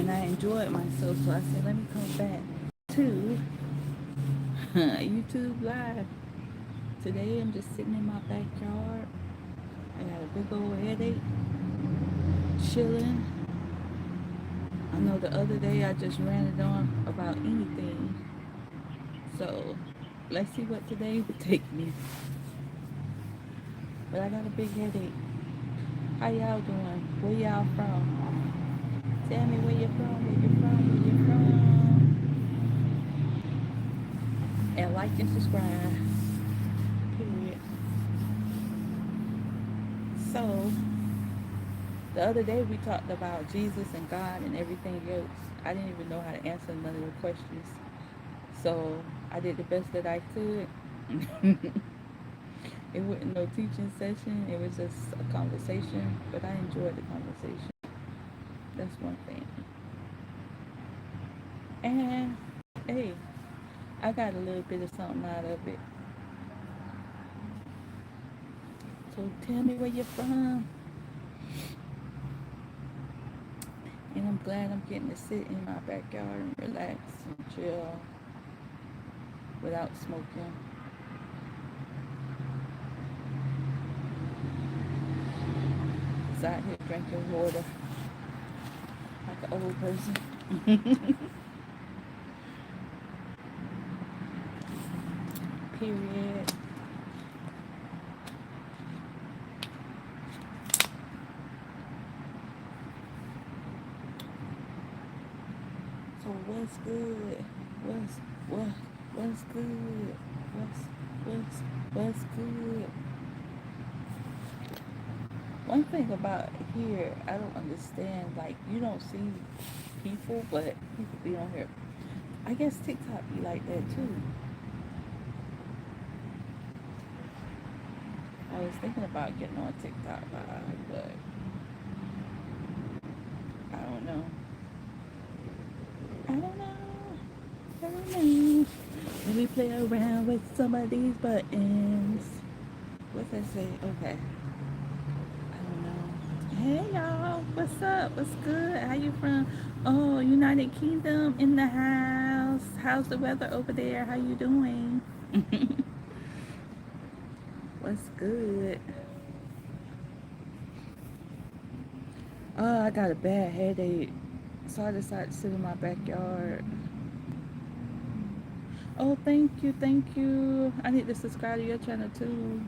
and I enjoyed myself. So I said, let me come back to YouTube Live. Today I'm just sitting in my backyard. I got a big old headache, chilling. I know the other day I just ranted on about anything. So let's see what today would take me. But I got a big headache. How y'all doing? Where y'all from? Tell me where you're from, where you're from, where you're from. And like and subscribe. Period. So the other day we talked about Jesus and God and everything else. I didn't even know how to answer none of the questions. So I did the best that I could. It wasn't no teaching session. It was just a conversation. But I enjoyed the conversation. That's one thing. And hey, I got a little bit of something out of it. So tell me where you're from. And I'm glad I'm getting to sit in my backyard and relax and chill without smoking. Just out here drinking water like an old person. Period. So what's good? What's good? What's good? One thing about here, I don't understand. Like you don't see people, but people be on here. I guess TikTok be like that too. I was thinking about getting on TikTok live, but I don't know. I don't know. I don't know. Let me play around with some of these buttons. What's that say? Okay. I don't know. Hey y'all, what's up? What's good? How you from? Oh, United Kingdom in the house. How's the weather over there? How you doing? What's good? Oh, I got a bad headache. So I decided to sit in my backyard. Oh, thank you, thank you. I need to subscribe to your channel too.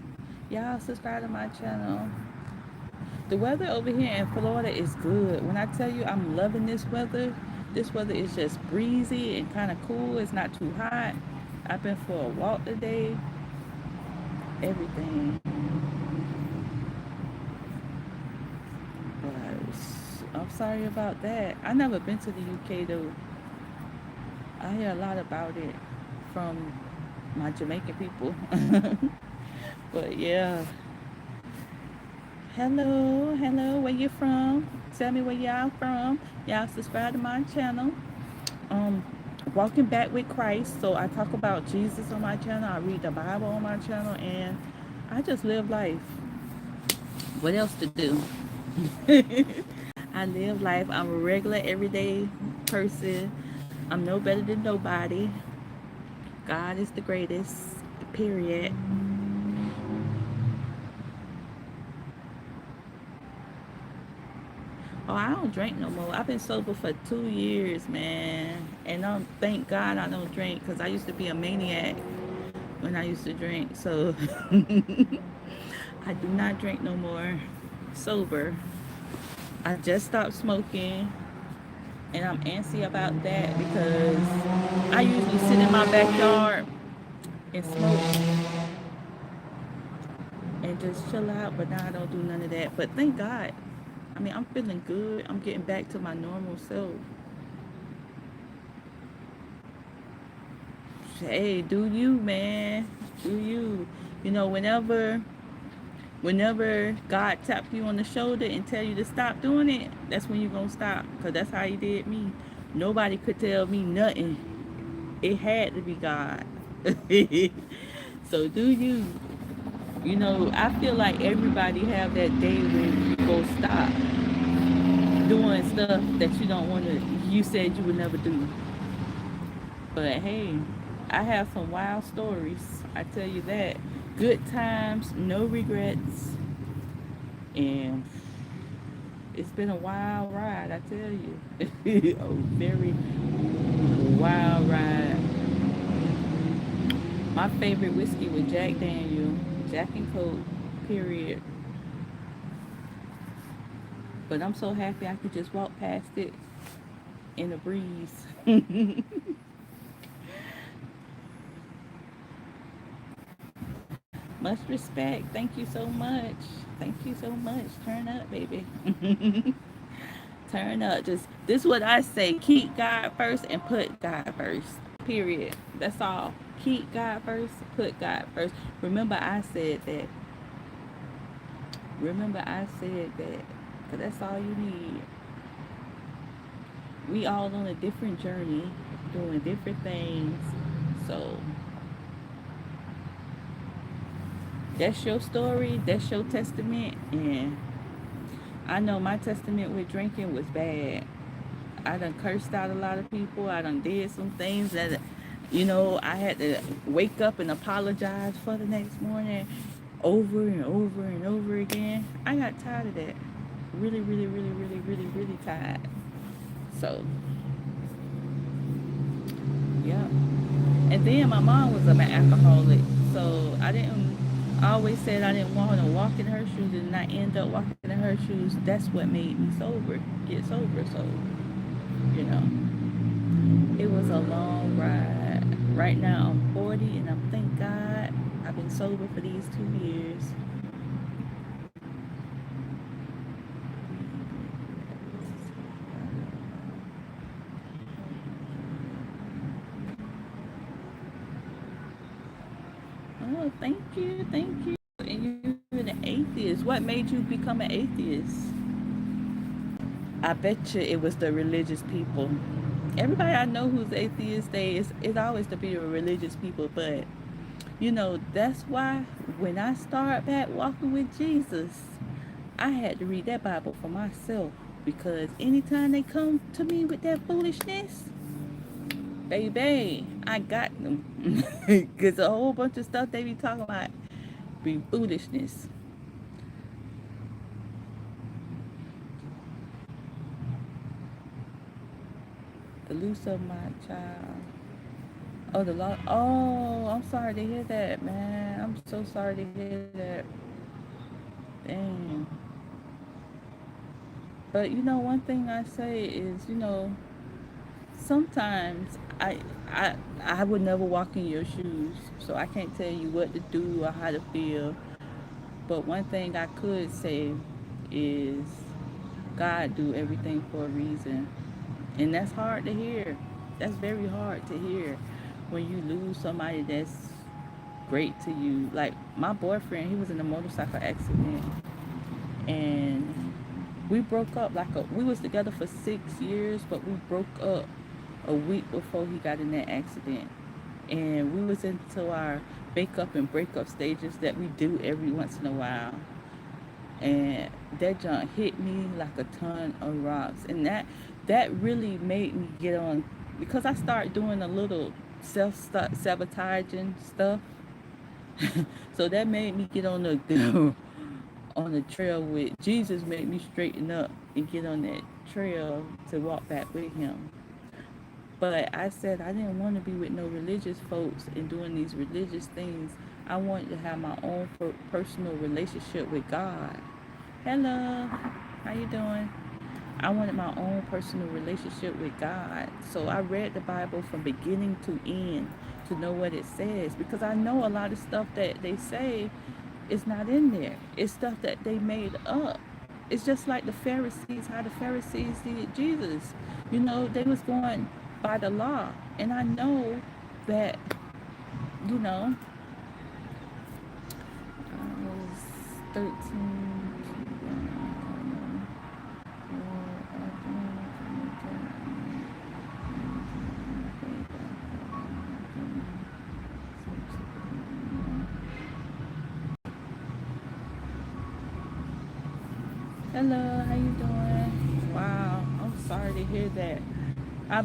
Y'all subscribe to my channel. The weather over here in Florida is good. When I tell you I'm loving this weather is just breezy and kind of cool. It's not too hot. I've been for a walk today. Everything. But I'm sorry about that. I never been to the UK though. I hear a lot about it from my Jamaican people. But yeah. Hello, where you from? Tell me where y'all from. Y'all subscribe to my channel. Um, Walking Back with Christ. So I talk about Jesus on my channel. I read the Bible on my channel, and I just live life. What else to do? I live life. I'm a regular, everyday person. I'm no better than nobody. God is the greatest. Period. Oh, I don't drink no more. I've been sober for 2 years, man. And thank God I don't drink because I used to be a maniac when I used to drink. So I do not drink no more sober. I just stopped smoking and I'm antsy about that because I usually sit in my backyard and smoke and just chill out, but now I don't do none of that. But thank God. I mean, I'm feeling good. I'm getting back to my normal self. Hey, do you, man? Do you? You know, whenever God tap you on the shoulder and tell you to stop doing it, that's when you're gonna stop. Cause that's how He did me. Nobody could tell me nothing. It had to be God. So do you? I feel like everybody have that day when you go stop. doing stuff that you don't want to, you said you would never do. But hey, I have some wild stories. I tell you that. Good times, no regrets, and it's been a wild ride. I tell you, a very wild ride. My favorite whiskey was Jack Daniel, Jack and Coke, period. But I'm so happy I could just walk past it in a breeze. Much respect. Thank you so much. Thank you so much. Turn up, baby. Turn up. Just this is what I say. Keep God first and put God first. Period. That's all. Keep God first, put God first. Remember I said that. Remember I said that. Cause that's all you need. We all on a different journey, doing different things. So that's your story, that's your testament, and I know my testament with drinking was bad. I done cursed out a lot of people. I done did some things that, I had to wake up and apologize for the next morning over and over and over again. I got tired of that. Really, really, really, really, really, really tired. So, yeah. And then my mom was an alcoholic. So I always said I didn't want to walk in her shoes, and I end up walking in her shoes. That's what made me sober, get sober. So, you know. It was a long ride. Right now I'm 40 and I'm thank God I've been sober for these 2 years. Oh, thank you. And you're an atheist. What made you become an atheist? I bet you it was the religious people. Everybody I know who's atheist, it's always to be the religious people, but that's why when I start back walking with Jesus, I had to read that Bible for myself because anytime they come to me with that foolishness, baby, I got them. Because a whole bunch of stuff they be talking about be foolishness. The loose of my child. Oh, the law. Oh, I'm sorry to hear that, man. I'm so sorry to hear that. Dang. But one thing I say is, sometimes I I would never walk in your shoes, so I can't tell you what to do or how to feel. But one thing I could say is God do everything for a reason, and that's hard to hear. That's very hard to hear when you lose somebody that's great to you. Like my boyfriend, he was in a motorcycle accident, and we broke up we was together for 6 years, but we broke up a week before he got in that accident. And we was into our make up and breakup stages that we do every once in a while. And that junk hit me like a ton of rocks. And that really made me get on because I started doing a little self sabotaging stuff. So that made me get on the on the trail with Jesus, made me straighten up and get on that trail to walk back with him. But I said I didn't want to be with no religious folks and doing these religious things. I wanted to have my own personal relationship with God. Hello, how you doing? I wanted my own personal relationship with God. So I read the Bible from beginning to end to know what it says because I know a lot of stuff that they say is not in there. It's stuff that they made up. It's just like the Pharisees, how the Pharisees did Jesus. They was going by the law. And I know that, you know, I was 13. Hello, how you doing? Wow. sorry to hear that.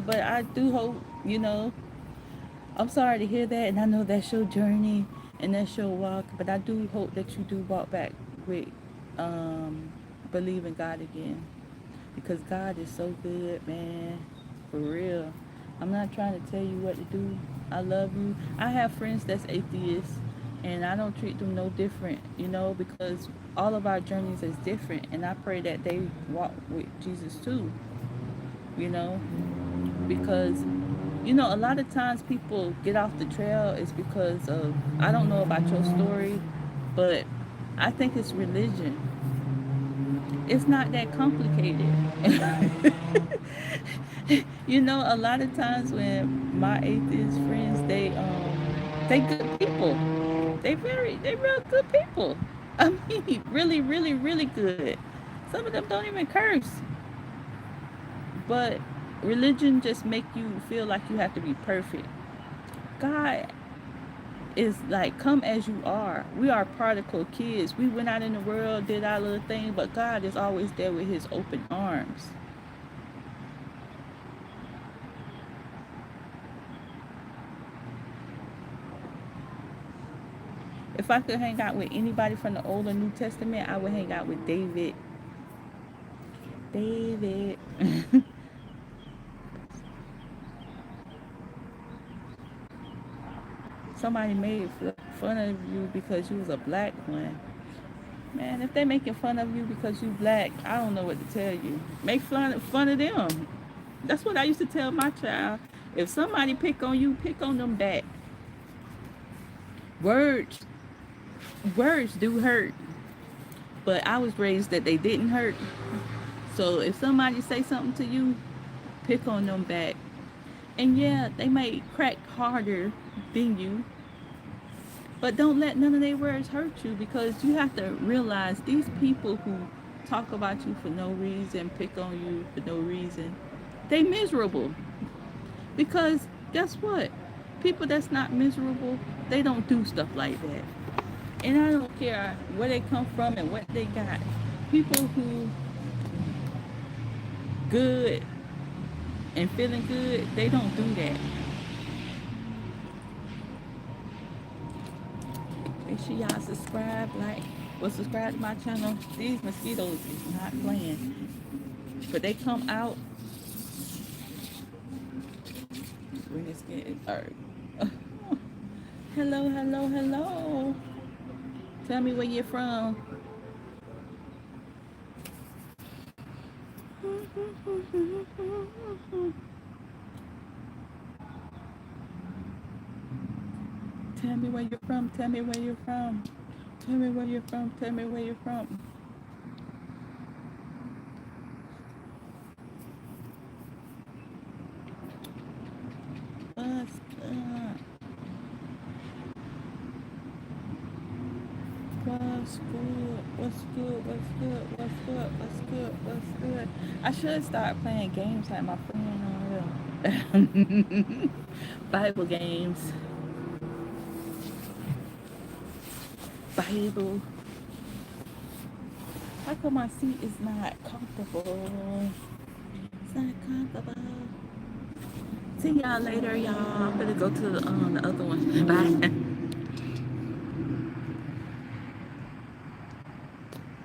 But I do hope, I'm sorry to hear that, and I know that's your journey and that's your walk. But I do hope that you do walk back with believing God again, because God is so good, man, for real. I'm not trying to tell you what to do. I love you. I have friends that's atheists, and I don't treat them no different, because all of our journeys is different, and I pray that they walk with Jesus too, you know, because a lot of times people get off the trail is because of, I don't know about your story, but I think it's religion. It's not that complicated. A lot of times when my atheist friends, they good people. They real good people. I mean, really, really, really good. Some of them don't even curse. But religion just make you feel like you have to be perfect. God is like, come as you are. We are prodigal kids. We went out in the world, did our little thing, but God is always there with his open arms. If I could hang out with anybody from the Old or New Testament, I would hang out with David. David. Somebody made fun of you because you was a black one. Man, if they making fun of you because you black, I don't know what to tell you. Make fun of them. That's what I used to tell my child. If somebody pick on you, pick on them back. Words, words do hurt, but I was raised that they didn't hurt. So if somebody say something to you, pick on them back. And yeah, they may crack harder than you, but don't let none of their words hurt you, because you have to realize these people who talk about you for no reason, pick on you for no reason, they miserable. Because guess what? People that's not miserable, they don't do stuff like that. And I don't care where they come from and what they got. People who good and feeling good, they don't do that. Make sure y'all subscribe, like, subscribe to my channel. These mosquitoes is not playing. But they come out when it's getting dark. Hello, hello, hello. Tell me where you're from. Tell me where you're from. Tell me where you're from. Tell me where you're from. Tell me where you're from. What's up? What's good? What's good? What's good? What's good? What's good? What's good? I should start playing games like my friend on here. Bible games. Bible. How come my seat is not comfortable? It's not comfortable. See y'all later, y'all. I'm gonna go to the other one. Bye.